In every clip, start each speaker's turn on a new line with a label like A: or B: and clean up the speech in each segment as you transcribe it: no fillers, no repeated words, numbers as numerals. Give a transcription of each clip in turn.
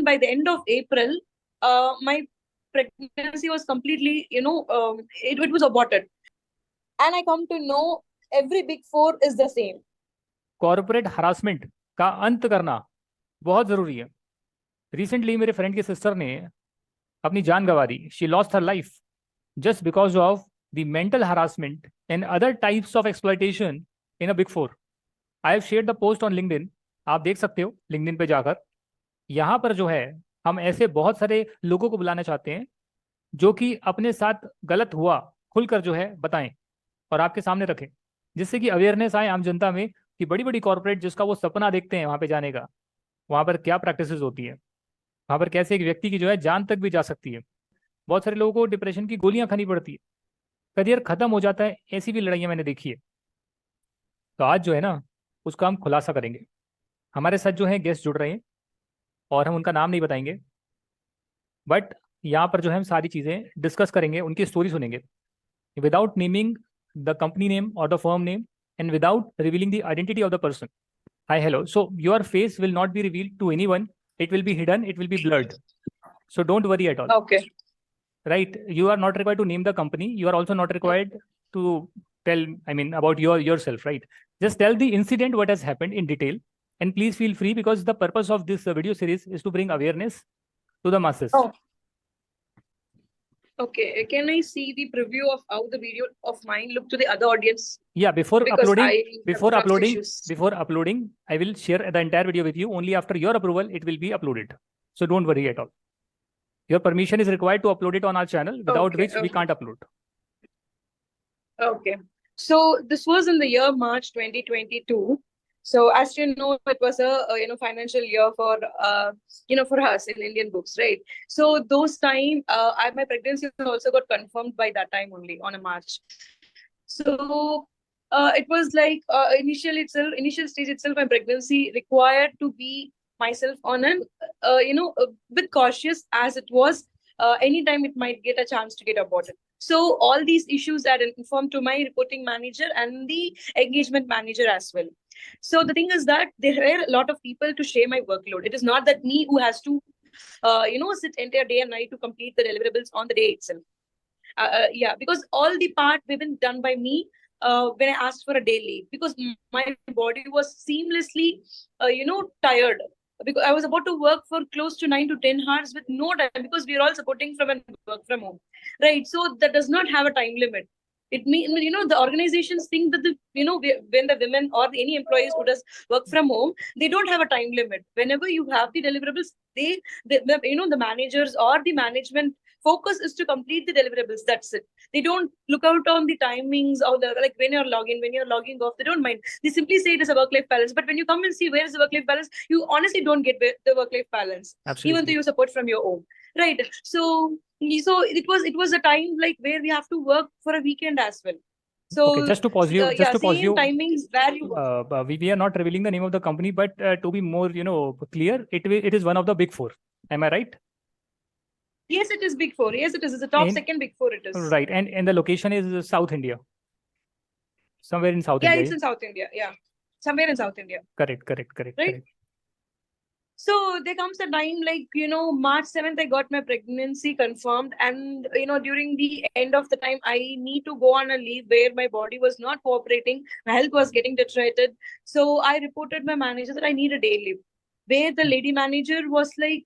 A: by the end of April, my pregnancy was completely, it was aborted. And I come to know every big four is the same.
B: Corporate harassment का अंत करना बहुत जरूरी है. Recently मेरे friend की sister ने अपनी जान गंवा दी. She lost her life just because of the mental harassment and other types of exploitation in a big four. I have shared the post on LinkedIn. आप देख सकते हो LinkedIn पे जाकर. यहाँ पर जो है हम ऐसे बहुत सारे लोगों को बुलाना चाहते हैं जो कि अपने साथ गलत हुआ खुलकर जो है बताएं और आपके सामने रखें, जिससे कि अवेयरनेस आए आम जनता में कि बड़ी बड़ी कॉर्पोरेट जिसका वो सपना देखते हैं वहाँ पे जाने का, वहाँ पर क्या प्रैक्टिसेस होती है, वहाँ पर कैसे एक व्यक्ति की जो है जान तक भी जा सकती है. बहुत सारे लोगों को डिप्रेशन की गोलियां खानी पड़ती है, करियर खत्म हो जाता है. ऐसी भी लड़ाइयां मैंने देखी है. तो आज जो है ना उसका हम खुलासा करेंगे. हमारे साथ जो है गेस्ट जुड़ रहे हैं और हम उनका नाम नहीं बताएंगे, बट यहाँ पर जो है हम सारी चीज़ें डिस्कस करेंगे, उनकी स्टोरी सुनेंगे without naming the company name और the firm name and without revealing the identity of the person. Hi hello. So your face will not be revealed to anyone. It will be hidden, it will be blurred. So don't worry at all.
A: Okay.
B: Right? You are not required to name the company. You are also not required to tell, I mean, about yourself, right? Just tell the incident, what has happened in detail. And please feel free, because the purpose of this video series is to bring awareness to the masses.
A: Oh. Okay. Can I see the preview of how the video of mine look to the other audience?
B: Yeah, before
A: Because
B: uploading, I will share the entire video with you. Only after your approval, it will be uploaded. So don't worry at all. Your permission is required to upload it on our channel, without which we can't upload.
A: Okay. So this was in the year March 2022. So as you know, it was a financial year for for us in Indian books, right? So those time, my pregnancy also got confirmed by that time only on a March. So it was like initial stage itself, my pregnancy required to be myself on an a bit cautious, as it was anytime it might get a chance to get aborted. So all these issues are informed to my reporting manager and the engagement manager as well. So the thing is that there were a lot of people to share my workload. It is not that me who has to sit entire day and night to complete the deliverables on the day itself. Yeah, because all the part have been done by me when I asked for a day leave, because my body was seamlessly tired, because I was about to work for close to 9 to 10 hours with no time, because we are all supporting from and work from home, right? So that does not have a time limit. It means, the organizations think that when the women or any employees who does work from home, they don't have a time limit. Whenever you have the deliverables, the managers or the management focus is to complete the deliverables. That's it. They don't look out on the timings or the when you're logging off. They don't mind. They simply say it is a work-life balance. But when you come and see where is the work-life balance, you honestly don't get the work-life balance.
B: Absolutely.
A: Even though you support from your own, right? So it was a time where we have to work for a weekend as well. So
B: okay, just to pause you,
A: timings where you work.
B: We are not revealing the name of the company, but to be more clear, it is one of the big four. Am I right?
A: Yes, it is big four. Yes, it is. It's the top second big four. It is.
B: Right, and the location is South India. Somewhere in South India.
A: Yeah, it's in South India. Yeah, somewhere in South India.
B: Correct.
A: Right.
B: Correct.
A: So there comes a time March 7th, I got my pregnancy confirmed. And, during the end of the time, I need to go on a leave where my body was not cooperating. My health was getting deteriorated. So I reported my manager that I need a day leave, where the lady manager was like,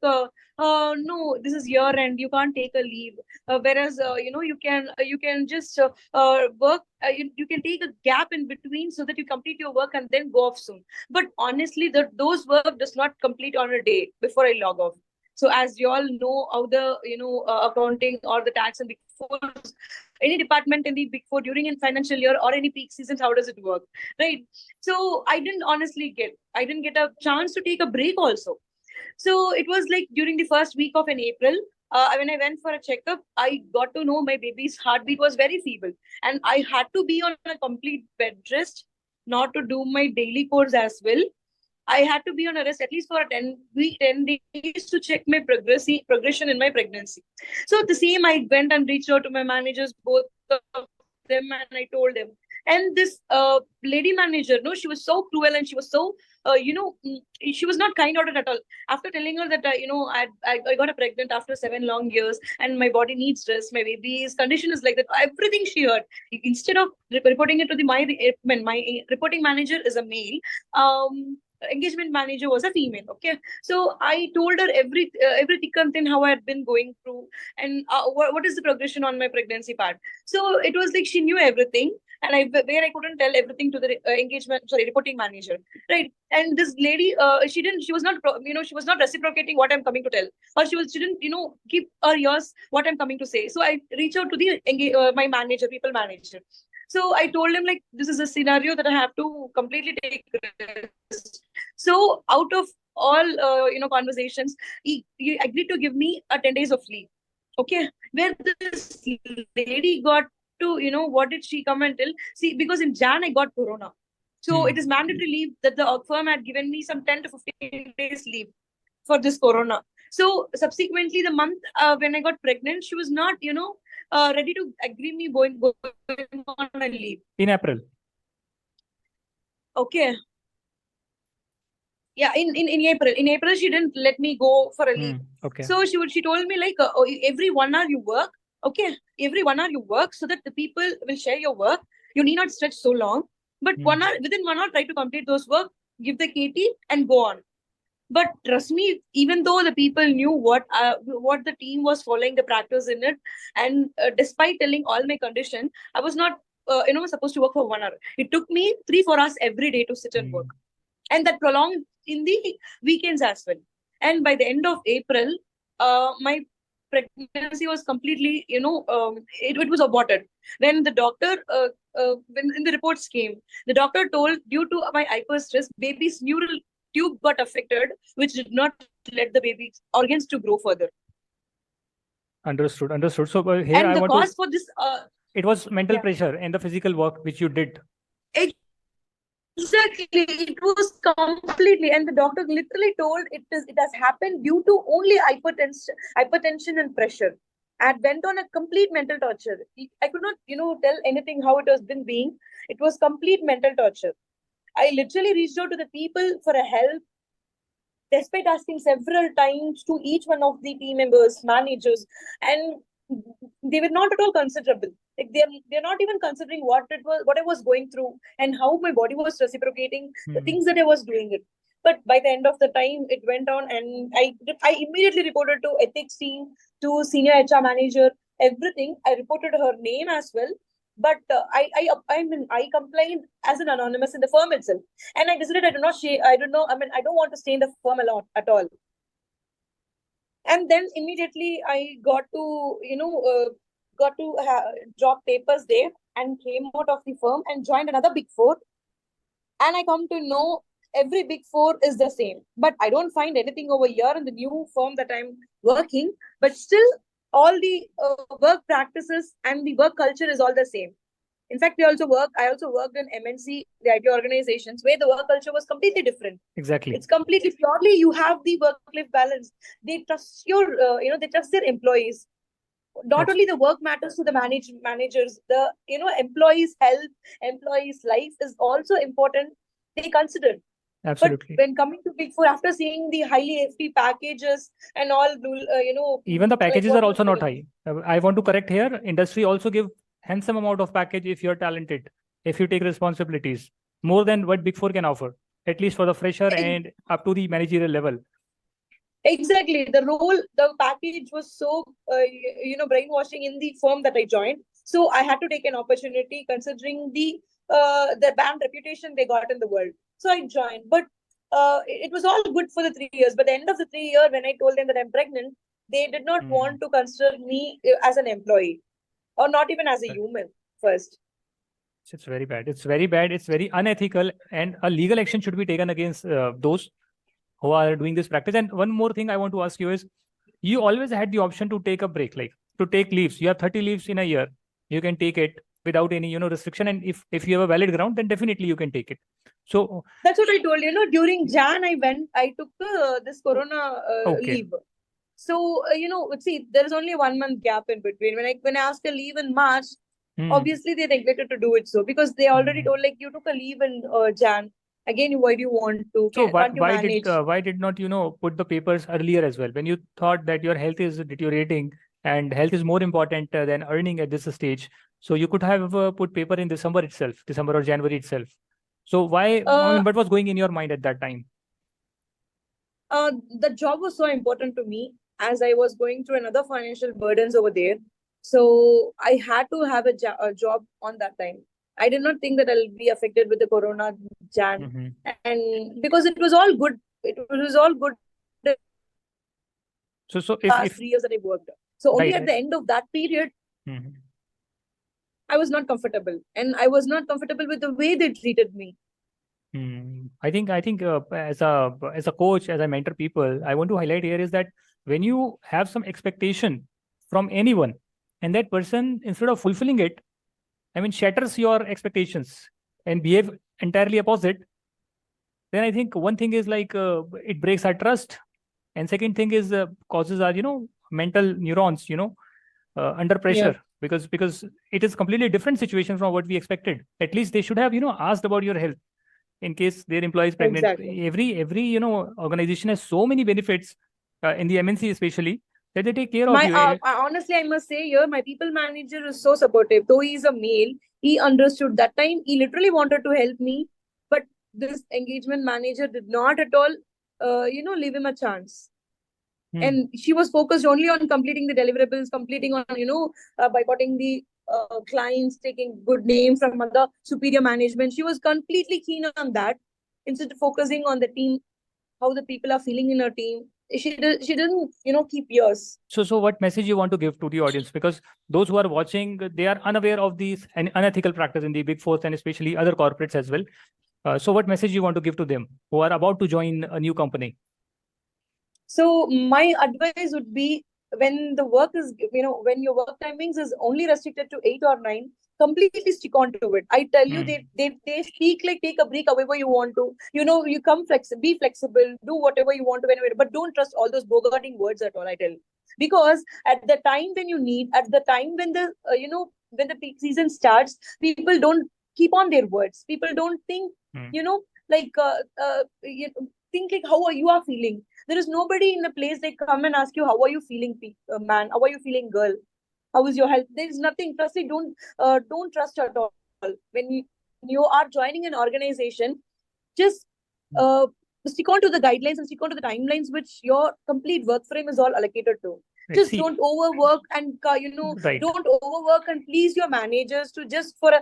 A: no, this is year end, you can't take a leave. Whereas, you can just work, you can take a gap in between so that you complete your work and then go off soon. But honestly, those work does not complete on a day before I log off. So as you all know, how the accounting or the tax and Big Four, any department in the Big Four during a financial year or any peak seasons, how does it work, right? So I didn't get a chance to take a break also. So it was like during the first week of April, when I went for a checkup, I got to know my baby's heartbeat was very feeble, and I had to be on a complete bed rest, not to do my daily course as well. I had to be on a rest at least for 10 days to check my progression in my pregnancy. So the same, I went and reached out to my managers, both of them, and I told them, And this lady manager, no, she was so cruel, and she was so, she was not kind-hearted at all. After telling her that, I got pregnant after 7 long years, and my body needs rest, my baby's condition is like that, everything she heard. Instead of reporting it to my reporting manager is a male, engagement manager was a female. Okay, so I told her every thick and thin how I had been going through, and what is the progression on my pregnancy part. So it was like she knew everything, and I couldn't tell everything to the reporting manager, right? And this lady, she was not she was not reciprocating what I'm coming to tell, or she didn't keep her ears what I'm coming to say. So I reached out to the my manager, people manager. So I told him, like, this is a scenario that I have to completely take risk. So out of all conversations, he agreed to give me a 10 days of leave. Okay, where this lady got to, what did she come and tell? See, because in Jan I got corona. So it is mandatory leave that the firm had given me some 10 to 15 days leave for this corona. So subsequently, the month when I got pregnant, she was not, ready to agree me going on a leave.
B: In April.
A: Okay. Yeah, in April. In April, she didn't let me go for a leave.
B: Okay.
A: So she told me, like, every 1 hour you work. Okay, every 1 hour you work so that the people will share your work. You need not stretch so long, but 1 hour, within 1 hour, try to complete those work, give the KT and go on. But trust me, even though the people knew what the team was following the practice in it, and despite telling all my condition, I was not supposed to work for 1 hour. It took me 3-4 hours every day to sit and work, and that prolonged in the weekends as well. And by the end of April, my pregnancy was completely, it was aborted. When the doctor, when in the reports came, the doctor told, due to my hyper stress, baby's neural tube got affected, which did not let the baby's organs to grow further.
B: Understood. So here
A: and
B: I
A: the
B: want
A: cause
B: to.
A: For this,
B: it was mental pressure and the physical work which you did.
A: Exactly, it was completely, and the doctor literally told it has happened due to only hypertension and pressure. I went on a complete mental torture. I could not, tell anything how it has been being. It was complete mental torture. I literally reached out to the people for a help, despite asking several times to each one of the team members, managers, and they were not at all considerable. Like they're not even considering what I was going through, and how my body was reciprocating the things that I was doing it. But by the end of the time, it went on, and I immediately reported to ethics team, to senior HR manager, everything. I reported her name as well. But I complained as an anonymous in the firm itself, and I decided I do not share. I don't know. I mean, I don't want to stay in the firm alone at all. And then immediately I got to, drop papers there, and came out of the firm and joined another Big Four. And I come to know every Big Four is the same, but I don't find anything over here in the new firm that I'm working. But still, all the work practices and the work culture is all the same. In fact, I also worked in MNC, the IT organizations, where the work culture was completely different.
B: Exactly.
A: It's completely purely, you have the work-life balance. They trust they trust their employees. Not only the work matters to the managers, the employees' health, employees' life is also important. They consider.
B: Absolutely.
A: But when coming to Big Four, after seeing the highly FP packages and all,
B: even the packages are also not high. I want to correct here. Industry also give handsome amount of package if you're talented, if you take responsibilities, more than what Big Four can offer, at least for the fresher and up to the managerial level.
A: Exactly. The package was so, brainwashing in the firm that I joined. So I had to take an opportunity, considering the bad reputation they got in the world. So I joined. But it was all good for the 3 years. But the end of the 3 years, when I told them that I'm pregnant, they did not want to consider me as an employee, or not even as a human first.
B: It's very bad. It's very bad. It's very unethical, and a legal action should be taken against those who are doing this practice. And one more thing I want to ask you is, you always had the option to take a break, like to take leaves. You have 30 leaves in a year. You can take it without any, restriction. And if you have a valid ground, then definitely you can take it. So
A: that's what I told you. During Jan, I took this corona leave. So, see, there is only 1 month gap in between. When I asked a leave in March, Obviously they neglected to do it, so because they already told, like, you took a leave in Jan, again why do you want to,
B: So
A: can't you manage?
B: why did not put the papers earlier as well when you thought that your health is deteriorating and health is more important than earning at this stage? So you could have put paper in December itself, December or January itself. So why? I
A: uh,
B: mean, what was going in your mind at that time?
A: the job was so important to me, as I was going through another financial burdens over there. So I had to have a job on that time. I did not think that I'll be affected with the Corona Jan,
B: Mm-hmm.
A: and because it was all good, it was all good in the last 3 years that I worked. So only at the
B: If
A: end of that period,
B: right, right.
A: I was
B: Mhm.
A: not comfortable, and I was not comfortable with the way they treated me.
B: I think as a coach, as I mentor people, I want to highlight here is that when you have some expectation from anyone, and that person instead of fulfilling it, I mean shatters your expectations and behave entirely opposite, then I think one thing is like it breaks our trust, and second thing is causes our mental neurons under
A: Yeah,
B: pressure, because it is completely different situation from what we expected. At least they should have asked about your health in case their employee is pregnant.
A: exactly.
B: Every organization has so many benefits in the MNC especially, that they take care of
A: My
B: you.
A: honestly, I must say here, my people manager is so supportive. Though he is a male, he understood that time. He literally wanted to help me, but this engagement manager did not at all, leave him a chance.
B: Hmm.
A: And she was focused only on completing the deliverables, completing on boycotting the clients, taking good name from other superior management. She was completely keen on that instead of focusing on the team, how the people are feeling in her team. She didn't keep yours.
B: So what message you want to give to the audience? Because those who are watching, they are unaware of these unethical practice in the big fours and especially other corporates as well. So what message you want to give to them who are about to join a new company?
A: So my advice would be, when the work is, when your work timings is only restricted to 8 or 9, completely stick on to it. I tell you,
B: Hmm.
A: they speak like take a break however you want to. You come flexible, be flexible, do whatever you want to whenever, but don't trust all those bogarting words at all. I tell you, because at the time when you need, at the time when the when the peak season starts, people don't keep on their words. People don't think,
B: Hmm.
A: like think like how are you are feeling. There is nobody in the place they come and ask you how are you feeling, man, how are you feeling, girl, how is your health. There is nothing. Trust me, don't trust at all. When you are joining an organization, just uh, stick on to the guidelines and stick on to the timelines which your complete work frame is all allocated to.
B: Right.
A: Just
B: See,
A: don't overwork, and
B: right.
A: don't overwork and please your managers to just for a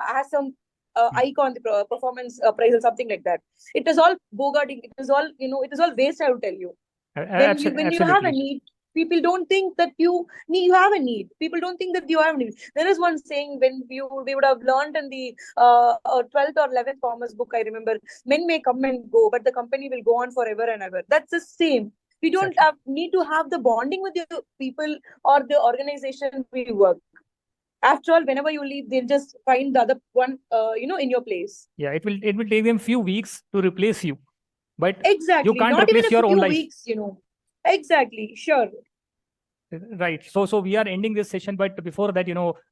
A: has some
B: Hmm.
A: icon on the performance appraisal, something like that. It is all bogarting. It is all, it is all waste, I would tell you. When you have a
B: Absolutely.
A: need, people don't think that you have a need. People don't think that you have a need. There is one saying, when we would have learned in the 12th or 11th commerce book, I remember, men may come and go but the company will go on forever and ever. That's the same. We don't
B: Exactly.
A: need to have the bonding with the people or the organization we work. After all, whenever you leave, they'll just find the other one, in your place.
B: Yeah, it will take them few weeks to replace you, but you
A: Exactly.
B: can't
A: Not even
B: replace
A: a
B: your own
A: few
B: life.
A: weeks. Exactly. Sure.
B: Right. So we are ending this session, but before that,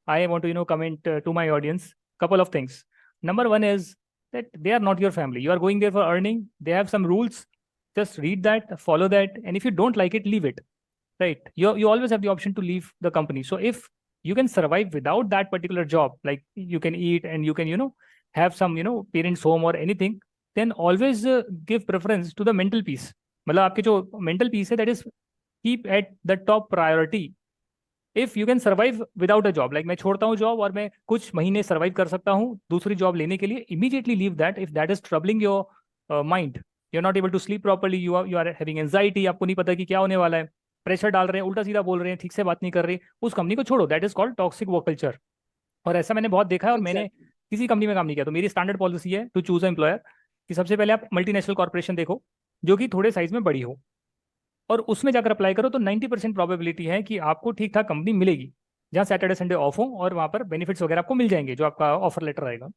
B: I want to comment to my audience couple of things. Number one is that they are not your family. You are going there for earning. They have some rules. Just read that, follow that, and if you don't like it, leave it. Right. You always have the option to leave the company. So if you can survive without that particular job, like you can eat and you can have some parents home or anything, then always give preference to the mental peace. मतलब आपके जो mental peace है, that is keep at the top priority. If you can survive without a job, like मैं छोड़ता हूँ job और मैं कुछ महीने सर्वाइव कर सकता हूँ दूसरी जॉब लेने के लिए, immediately leave that if that is troubling your mind. You are not able to sleep properly, you are having anxiety, आपको नहीं पता कि क्या होने वाला है, प्रेशर डाल रहे हैं, उल्टा सीधा बोल रहे हैं, ठीक से बात नहीं कर रहे, उस कंपनी को छोड़ो. That is called toxic work culture. और ऐसा मैंने बहुत देखा है, और मैंने
A: Exactly.
B: किसी कंपनी में काम नहीं किया, तो मेरी स्टैंडर्ड पॉलिसी है टू चूज अ एम्प्लॉयर कि सबसे पहले आप मल्टीनेशनल कॉर्पोरेशन देखो जो कि थोड़े साइज में बड़ी हो, और उसमें जाकर अप्लाई करो, तो 90% प्रोबेबिलिटी है कि आपको ठीक ठाक कंपनी मिलेगी जहाँ सैटरडे संडे ऑफ हो, और वहाँ पर बेनिफिट्स वगैरह आपको मिल जाएंगे जो आपका ऑफर लेटर रहेगा.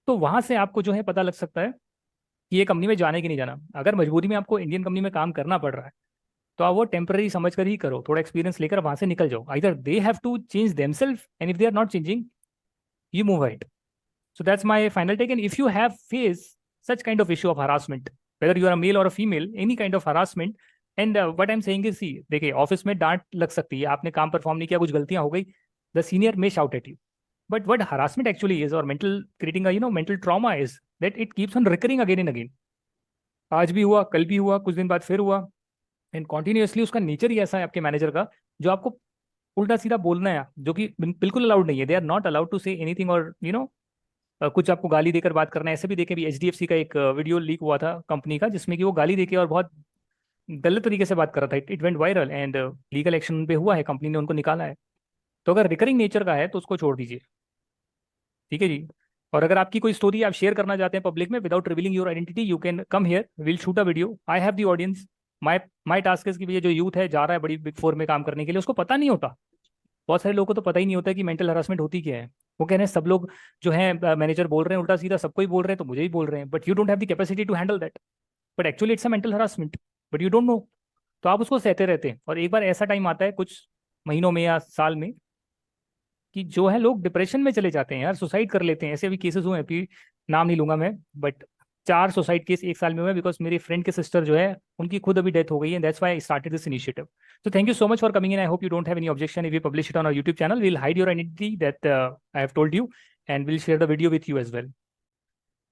B: तो वहाँ से आपको जो है पता लग सकता है कि ये कंपनी में जाने की नहीं जाना. अगर मजबूरी में आपको इंडियन कंपनी में काम करना पड़ रहा है, तो आप वो टेम्पररी समझ कर ही करो, थोड़ा एक्सपीरियंस लेकर वहाँ से निकल जाओ. Either they have to change themselves, and if they are not changing, you move ahead. So that's my final take. And if you have faced such kind of issue of harassment, whether you are a male or a female, any kind of harassment, and what I'm saying is, see, देखिए office में डांट लग सकती है, आपने काम perform नहीं किया, कुछ गलतियां हो गई, the senior may shout at you. But what harassment actually is, or mental, creating a mental trauma is that it keeps on recurring again and again. आज भी हुआ, कल भी हुआ, कुछ दिन बाद फिर हुआ, एंड कॉन्टिन्यूसली उसका नेचर ही ऐसा है आपके मैनेजर का, जो आपको उल्टा सीधा बोलना है, जो कि बिल्कुल अलाउड नहीं है. They are not allowed to say anything, और कुछ आपको गाली देकर बात करना है. ऐसे भी देखे भी HDFC का एक वीडियो लीक हुआ था कंपनी का, जिसमें कि वो गाली देके और बहुत गलत तरीके से बात कर रहा था. It went viral and legal action पे हुआ है, कंपनी ने उनको निकाला है. तो अगर रिकरिंग नेचर का है तो उसको छोड़ दीजिए, ठीक है जी. और अगर आपकी कोई स्टोरी आप शेयर करना चाहते हैं पब्लिक में without revealing your identity, you can come here, will shoot a video. I have the audience. My my task is कि ये जो यूथ है जा रहा है बड़ी बिग फोर में काम करने के लिए, उसको पता नहीं होता. बहुत सारे लोगों को तो पता ही नहीं होता कि मेंटल हरासमेंट होती क्या है. वो कह रहे हैं सब लोग जो है मैनेजर बोल रहे हैं उल्टा सीधा, सबको ही बोल रहे हैं, तो मुझे ही बोल रहे हैं, but you don't have the capacity to handle that. But actually it's a mental harassment, but you don't know. तो आप उसको सहते रहते हैं, और एक बार ऐसा टाइम आता है कुछ महीनों में या साल में कि जो है लोग डिप्रेशन में चले जाते हैं यार, सुसाइड कर लेते हैं. ऐसे भी केसेस हुए हैं, अभी नाम नहीं लूंगा मैं, बट 4 सुसाइड केस एक साल में हुए, बिकॉज मेरी फ्रेंड के सिस्टर जो है उनकी खुद अभी डेथ हो गई है. That's why I started this initiative. So thank you so much for coming in. I hope you don't have any objection if we publish it on our YouTube channel. We'll hide your identity that I have told you, and we'll share the video with you as well.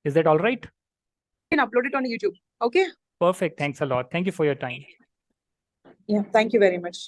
B: Is that all right?
A: You can upload it on YouTube. Okay.
B: Perfect. Thanks a lot. Thank you for your time.
A: Yeah. Thank you very much.